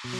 What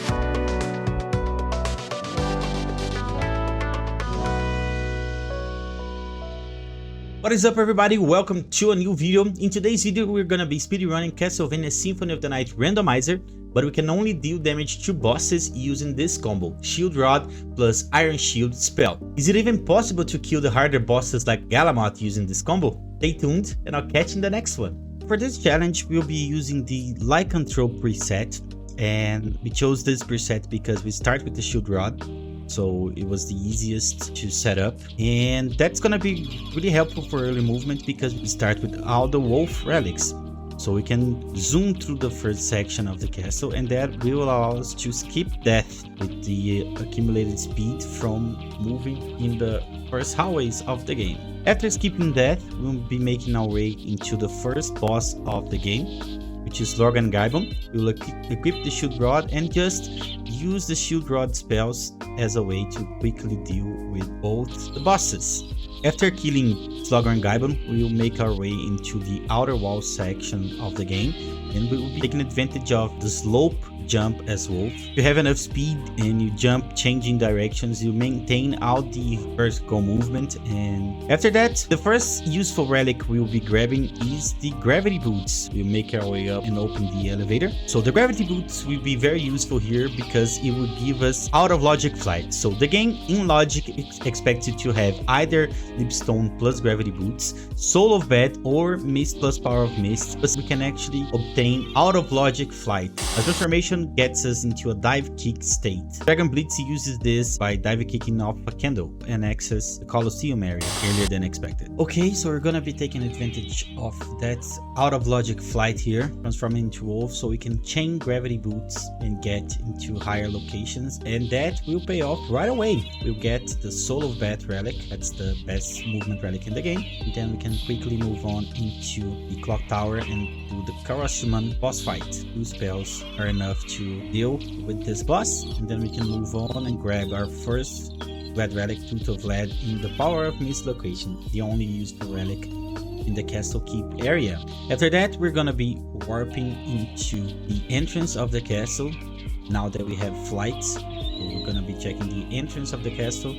is up, everybody? Welcome to a new video. In today's video, we're gonna be speedrunning Castlevania Symphony of the Night randomizer, but we can only deal damage to bosses using this combo, Shield Rod plus Iron Shield spell. Is it even possible to kill the harder bosses like Galamoth using this combo? Stay tuned and I'll catch you in the next one. For this challenge, we'll be using the Light Control preset, and we chose this preset because we start with the Shield Rod. So it was the easiest to set up, and that's gonna be really helpful for early movement because we start with all the wolf relics. So we can zoom through the first section of the castle, and that will allow us to skip death with the accumulated speed from moving in the first hallways of the game. After skipping death, we'll be making our way into the first boss of the game, which is Lorgan Gaibon. We'll equip the Shield Rod and just use the Shield Rod spells as a way to quickly deal with both the bosses. After killing Lorgan Gaibon, we will make our way into the outer wall section of the game, and we will be taking advantage of the slope jump as wolf. If you have enough speed and you jump changing directions, you maintain all the vertical movement. And after that, the first useful relic we will be grabbing is the gravity boots. We'll make our way up and open the elevator. So the gravity boots will be very useful here because it will give us out of logic flight. So the game in logic is expected to have either Lipstone plus gravity boots, Soul of Bat, or Mist plus Power of Mist, but we can actually obtain out of logic flight. A transformation gets us into a dive kick state. Dragon Blitz uses this by dive kicking off a candle and access the Colosseum area earlier than expected. Okay, so we're gonna be taking advantage of that out of logic flight here, transforming into wolf, so we can chain gravity boots and get into higher locations, and that will pay off right away. We'll get the Soul of Bat relic, that's the best movement relic in the game, and then we can quickly move on into the Clock Tower and do the Karasuman boss fight. 2 spells are enough to deal with this boss, and then we can move on and grab our first Lead relic, Tooth of Lead, in the Power of Mist location, the only useful relic in the castle keep area. After that, we're gonna be warping into the entrance of the castle. Now that we have flights, so we're gonna be checking the entrance of the castle.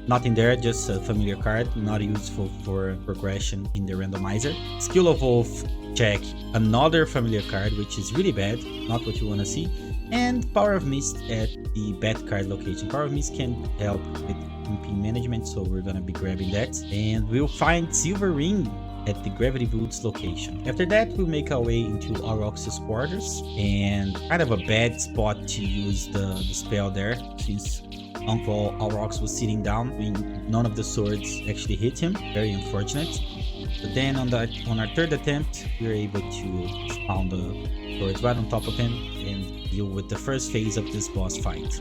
Nothing there, just a familiar card, not useful for progression in the randomizer. Skill of Wolf, check another familiar card, which is really bad, not what you want to see. And Power of Mist at the bad card location. Power of Mist can help with MP management, so we're gonna be grabbing that. And we'll find Silver Ring at the Gravity Boots location. After that, we'll make our way into Aurox's quarters, and kind of a bad spot to use the spell there, since Uncle Aurox was sitting down, none of the swords actually hit him. Very unfortunate. But then on our third attempt, we were able to spawn the swords right on top of him and deal with the first phase of this boss fight.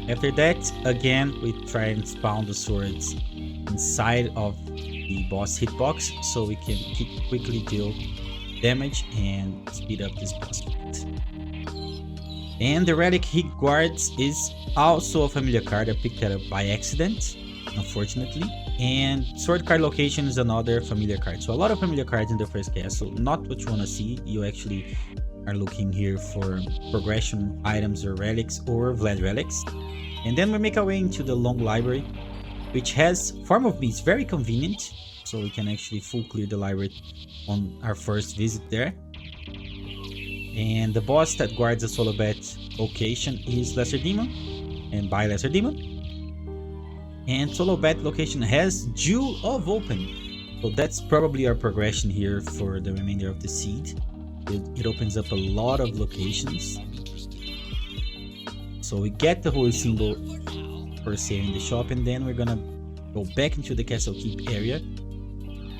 After that, again, we try and spawn the swords inside of the boss hitbox so we can quickly deal damage and speed up this boss fight. And the relic he guards is also a familiar card. I picked that up by accident, unfortunately. And sword card location is another familiar card. So a lot of familiar cards in the first castle, not what you want to see. You actually are looking here for progression items or relics or Vlad relics. And then we make our way into the long library, which has Form of Beast, very convenient. So we can actually full clear the library on our first visit there. And the boss that guards the Soul of Bat location is Lesser Demon, and by Lesser Demon. And Soul of Bat location has Jewel of Open, so that's probably our progression here for the remainder of the seed. It opens up a lot of locations. So we get the Holy Symbol for sale in the shop, and then we're gonna go back into the Castle Keep area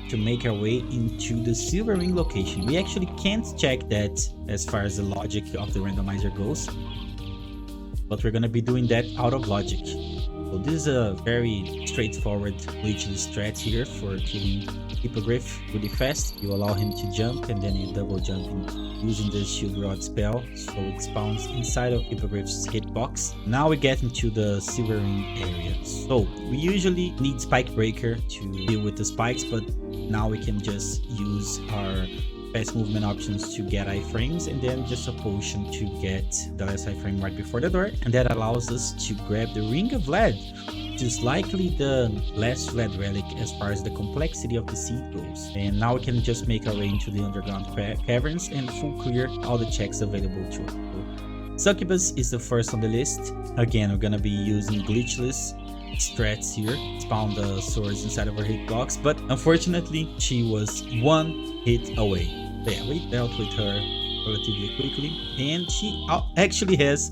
to make our way into the Silver Ring location. We actually can't check that as far as the logic of the randomizer goes, but we're gonna be doing that out of logic. So this is a very straightforward glitchless strat here for killing Hippogriff really fast. You allow him to jump and then you double jump using the Shield Rod spell, so it spawns inside of Hippogriff's hitbox. Now we get into the Silver Ring area. So we usually need Spike Breaker to deal with the spikes, but now we can just use our fast movement options to get iframes, and then just a potion to get the last iframe right before the door, and that allows us to grab the Ring of Vlad, which is likely the last Vlad relic as far as the complexity of the seed goes. And now we can just make our way into the underground caverns and full clear all the checks available to us. Succubus is the first on the list. Again, we're gonna be using glitchless strats here, spawn the swords inside of her hitbox, but unfortunately she was one hit away. But yeah, we dealt with her relatively quickly, and she actually has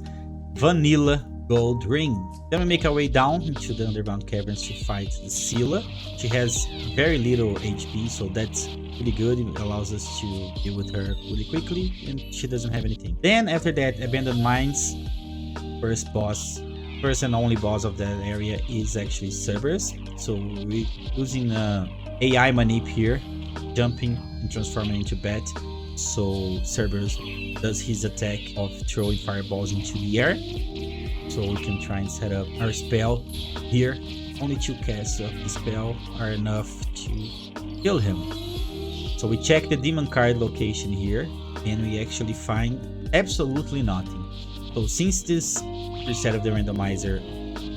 vanilla gold ring. Then we make our way down into the underground caverns to fight the Scylla. She has very little HP, so that's really good. It allows us to deal with her really quickly, and she doesn't have anything. Then after that, Abandoned Mines, first and only boss of that area is actually Cerberus. So we're using AI manip here, jumping and transforming into bat. So Cerberus does his attack of throwing fireballs into the air. So we can try and set up our spell here. Only 2 casts of the spell are enough to kill him. So we check the demon card location here, and we actually find absolutely nothing. So since this reset of the randomizer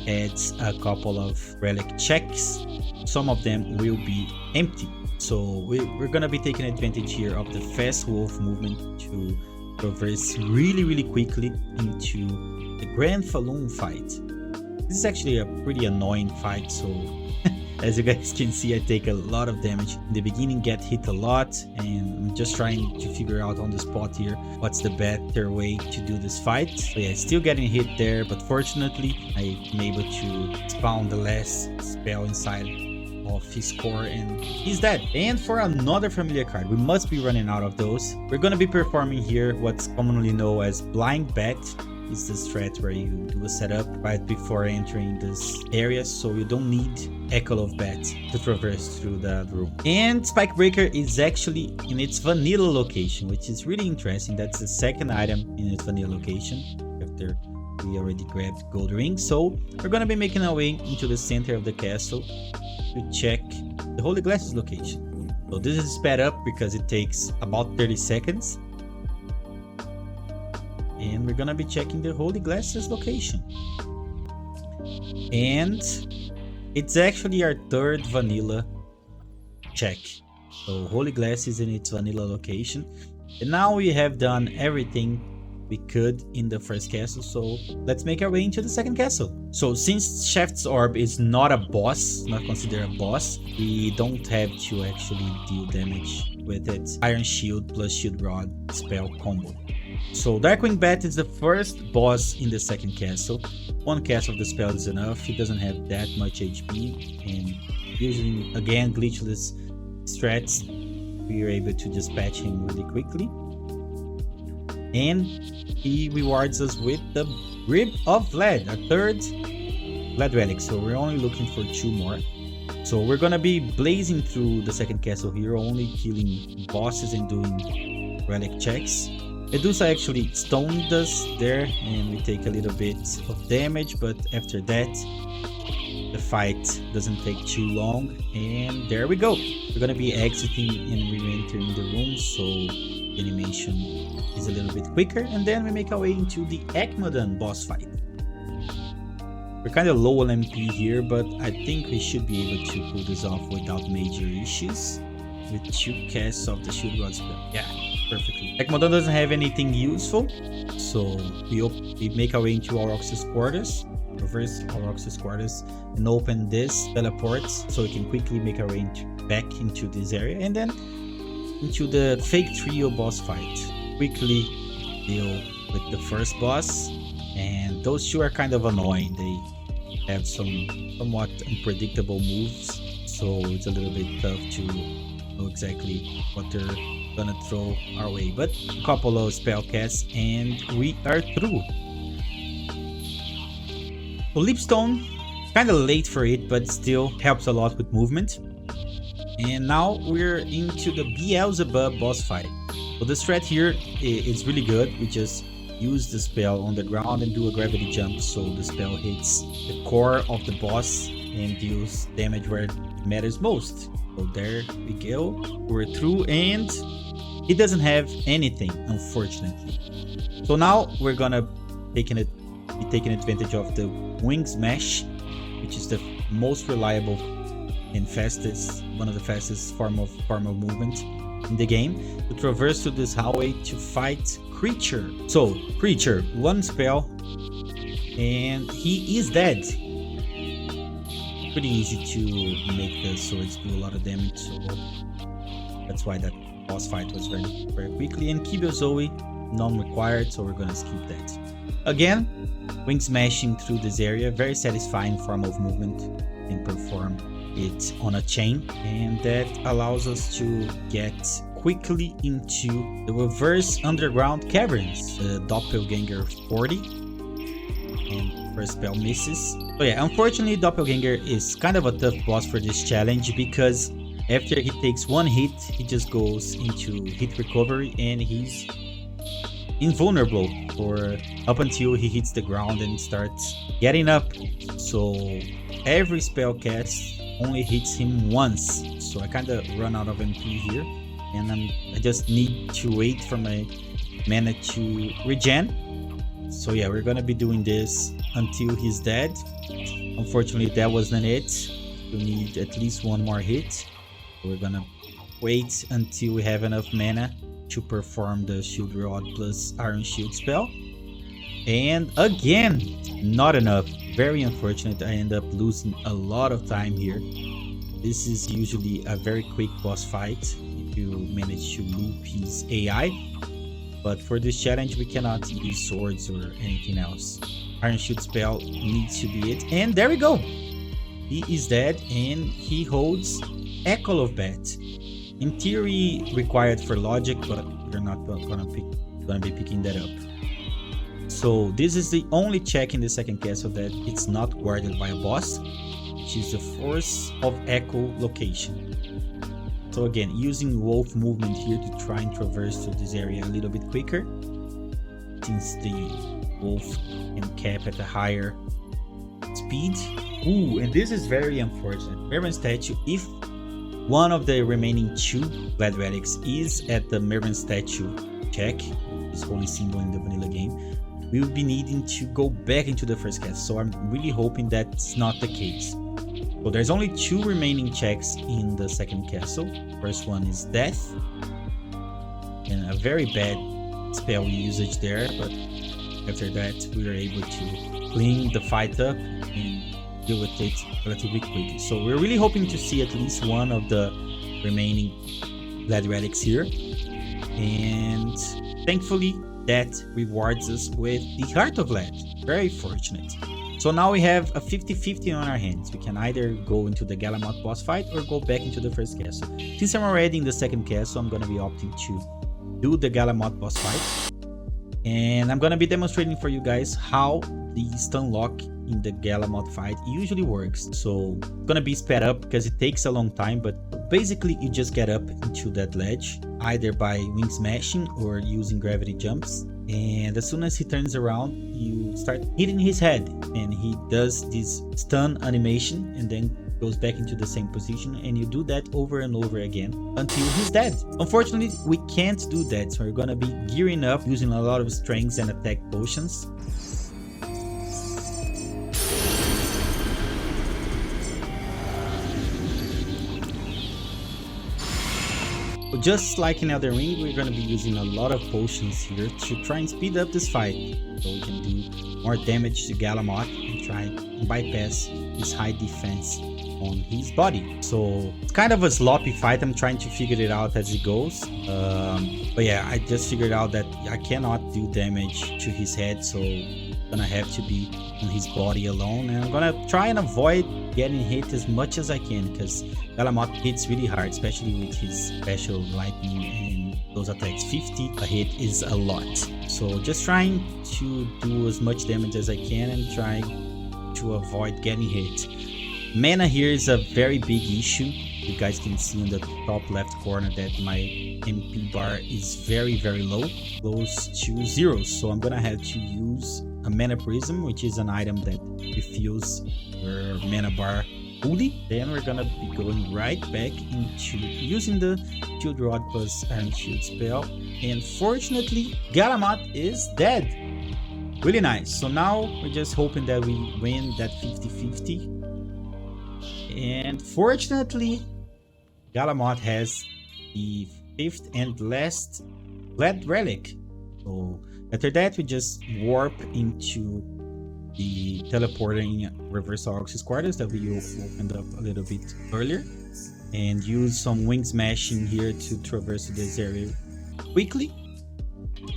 adds a couple of relic checks, some of them will be empty. So we're gonna be taking advantage here of the fast wolf movement to traverse really quickly into the Grand Falloon fight. This is actually a pretty annoying fight, so as you guys can see, I take a lot of damage. In the beginning, get hit a lot, and I'm just trying to figure out on the spot here what's the better way to do this fight. So yeah, still getting hit there, but fortunately, I'm able to spawn the last spell inside of his core, and he's dead. And for another familiar card, we must be running out of those. We're gonna be performing here what's commonly known as Blind Bet. It's the strat where you do a setup right before entering this area, so you don't need Echo of Bat to traverse through that room. And Spike Breaker is actually in its vanilla location, which is really interesting. That's the second item in its vanilla location after we already grabbed gold ring. So we're gonna be making our way into the center of the castle to check the Holy Glasses location. So this is sped up because it takes about 30 seconds. And we're gonna be checking the Holy Glasses location. And it's actually our third vanilla check. So Holy Glasses in its vanilla location. And now we have done everything we could in the first castle, so let's make our way into the second castle. So since Shaft's Orb is not a boss, not considered a boss, we don't have to actually deal damage with its Iron Shield plus Shield Rod spell combo. So Darkwing Bat is the first boss in the second castle. 1 cast of the spell is enough. He doesn't have that much HP, and using again glitchless strats, we are able to dispatch him really quickly. And he rewards us with the Rib of Vlad, a third Vlad relic. So we're only looking for 2 more. So we're gonna be blazing through the second castle here, only killing bosses and doing relic checks. Medusa actually stoned us there, and we take a little bit of damage, but after that the fight doesn't take too long, and there we go. We're gonna be exiting and re-entering the room, so the animation is a little bit quicker, and then we make our way into the Ekmodan boss fight. We're kind of low on MP here, but I think we should be able to pull this off without major issues with 2 casts of the Shield Rod spell. Yeah, perfectly. Ekmodan doesn't have anything useful, so we make our way into Aurox's quarters, reverse Aurox's quarters, and open this teleport so we can quickly make our way back into this area, and then into the Fake Trio boss fight. Quickly deal with the first boss, and those 2 are kind of annoying. They have some somewhat unpredictable moves, so it's a little bit tough to know exactly what they're gonna throw our way, but a couple of spell casts and we are through. So Leapstone, kind of late for it, but still helps a lot with movement. And now we're into the Beelzebub boss fight. So the strat here is really good. We just use the spell on the ground and do a gravity jump, so the spell hits the core of the boss and deals damage where it matters most. So there we go. We're through, and he doesn't have anything, unfortunately. So now we're gonna be taking advantage of the Wing Smash, which is the most reliable and one of the fastest form of movement in the game, to traverse through this hallway to fight Creature. So Creature, one spell, and he is dead. Pretty easy to make the swords do a lot of damage, so that's why that boss fight was very quickly. And Kibyo Zoe, none required, so we're gonna skip that. Again, Wing Smashing through this area, very satisfying form of movement, and perform it on a chain, and that allows us to get quickly into the reverse underground caverns, the Doppelganger 40, and first spell misses. So yeah, unfortunately Doppelganger is kind of a tough boss for this challenge, because after he takes one hit, he just goes into hit recovery and he's invulnerable for up until he hits the ground and starts getting up. So every spell cast only hits him once, so I kind of run out of MP here, and I just need to wait for my mana to regen. So yeah, we're gonna be doing this until he's dead. Unfortunately, that wasn't it. We need at least one more hit. So we're gonna wait until we have enough mana to perform the Shield Rod plus Iron Shield spell. And again, not enough. Very unfortunate. I end up losing a lot of time here. This is usually a very quick boss fight if you manage to loop his AI, but for this challenge we cannot use swords or anything else. Iron Shield spell needs to be it, and there we go. He is dead, and he holds Echo of Bat. In theory required for logic, but we're not gonna be picking that up. So this is the only check in the second castle that it's not guarded by a boss, which is the Force of Echo location. So again, using wolf movement here to try and traverse through this area a little bit quicker, since the wolf can cap at a higher speed. Ooh, and this is very unfortunate. Merman statue, if one of the remaining two Glad Relics is at the Merman statue check, this holy symbol in the vanilla game, we will be needing to go back into the first castle. So I'm really hoping that's not the case. So there's only two remaining checks in the second castle. First one is Death, and a very bad spell usage there, but after that we were able to clean the fight up and deal with it relatively quickly. So we're really hoping to see at least one of the remaining Glad Relics here, and thankfully that rewards us with the Heart of Lead. Very fortunate. So now we have a 50-50 on our hands. We can either go into the Galamoth boss fight or go back into the first castle. Since I'm already in the second castle, I'm going to be opting to do the Galamoth boss fight. And I'm going to be demonstrating for you guys how the stun lock in the Galamoth fight usually works. So it's going to be sped up because it takes a long time, but basically you just get up into that ledge either by wing smashing or using gravity jumps, and as soon as he turns around you start hitting his head and he does this stun animation and then goes back into the same position, and you do that over and over again until he's dead. Unfortunately we can't do that, so we're gonna be gearing up using a lot of strengths and attack potions. Just like in Elden Ring, we're going to be using a lot of potions here to try and speed up this fight, so we can do more damage to Galamoth and try and bypass his high defense on his body. So it's kind of a sloppy fight. I'm trying to figure it out as it goes. But yeah, I just figured out that I cannot do damage to his head, so I'm gonna have to be on his body alone, and I'm gonna try and avoid getting hit as much as I can, because Galamoth hits really hard, especially with his special lightning and those attacks. 50 a hit is a lot, so just trying to do as much damage as I can and trying to avoid getting hit. Mana here is a very big issue. You guys can see in the top left corner that my MP bar is very low, close to 0, so I'm gonna have to use a mana prism, which is an item that refills your mana bar fully. Then we're gonna be going right back into using the Shield Rod plus Iron Shield spell. And fortunately, Galamot is dead. Really nice. So now we're just hoping that we win that 50-50. And fortunately, Galamot has the 5th and last Glad Relic. So after that, we just warp into the teleporting Reversal Orc's quarters that we opened up a little bit earlier, and use some wing smashing here to traverse this area quickly.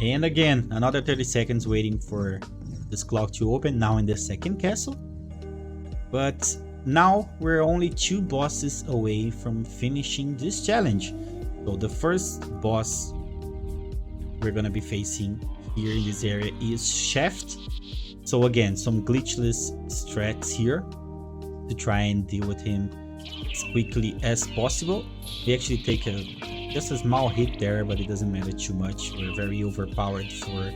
And again, another 30 seconds waiting for this clock to open, now in the second castle. But now we're only 2 bosses away from finishing this challenge. So the first boss we're gonna be facing here in this area is Shaft. So again, some glitchless strats here to try and deal with him as quickly as possible. We actually take just a small hit there, but it doesn't matter too much. We're very overpowered for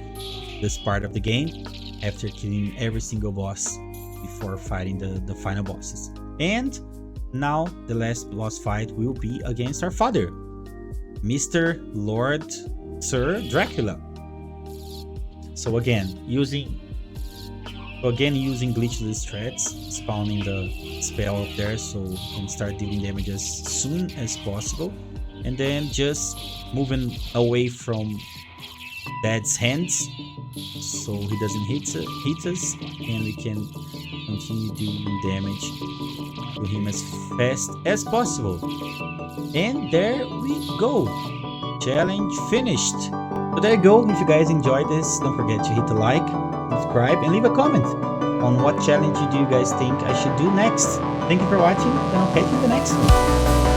this part of the game after killing every single boss before fighting the final bosses. And now the last boss fight will be against our father, Mr. Lord Sir Dracula. So again, using glitchless threats, spawning the spell up there so we can start dealing damage as soon as possible, and then just moving away from Dad's hands so he doesn't hit us, and we can continue doing damage to him as fast as possible. And there we go, challenge finished. So there you go. If you guys enjoyed this, don't forget to hit the like, subscribe, and leave a comment on what challenge do you guys think I should do next. Thank you for watching, and I'll catch you in the next one.